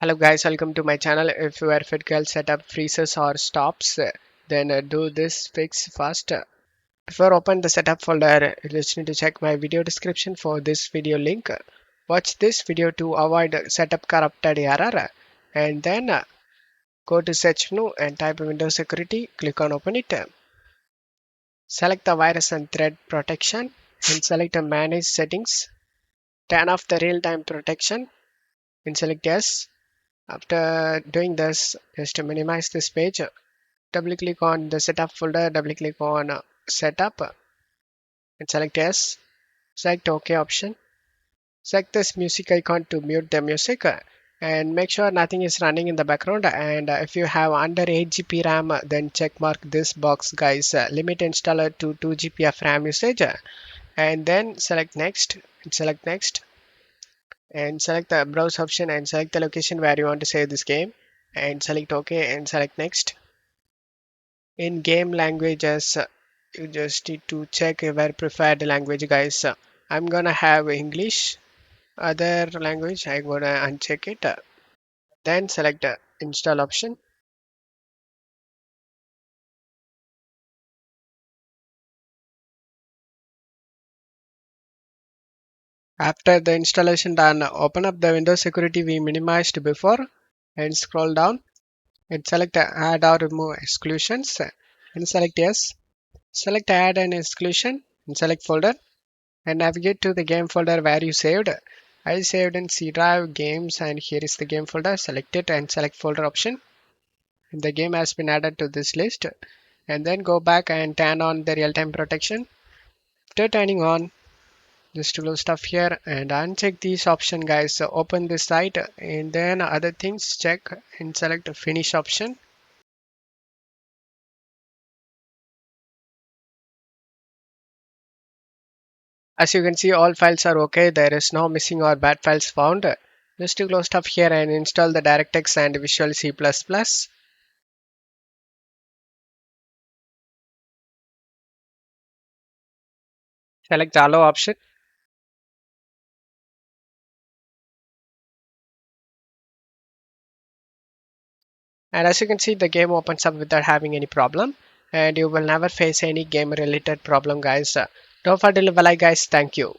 Hello guys, welcome to my channel. If your FitGirl setup freezes or stops, then do this fix first. Before open the setup folder, you just need to check my video description for this video link. Watch this video to avoid setup corrupted error, and then go to search menu and type Windows Security. Click on Open it. Select the virus and threat protection and select Manage Settings. Turn off the real-time protection and select Yes. After doing this, just to minimize this page, double click on the setup folder, double click on setup and select yes. Select OK option. Select this music icon to mute the music and make sure nothing is running in the background. And if you have under 8 GB RAM, then check mark this box, guys. Limit installer to 2 GB of RAM usage. And then select next and select next and select the browse option and select the location where you want to save this game and select OK and select next. In game languages, you just need to check your preferred language, guys. I'm gonna have English. Other language, I'm gonna uncheck it. Then select the install option. After the installation done, open up the Windows security we minimized before and scroll down and select add or remove exclusions and select yes. Select add an exclusion and select folder and navigate to the game folder where you saved. I saved in C drive games and here is the game folder. Select it and select folder option. And the game has been added to this list. And then go back and turn on the real-time protection. After turning on, just close stuff here and uncheck these option, guys. So open this site and then other things check and select finish option. As you can see, all files are okay. There is no missing or bad files found. Just to close stuff here and install the DirectX and Visual C++. Select the allow option. And as you can see, the game opens up without having any problem. And you will never face any game related problem, guys. Don't forget to leave a like, guys. Thank you.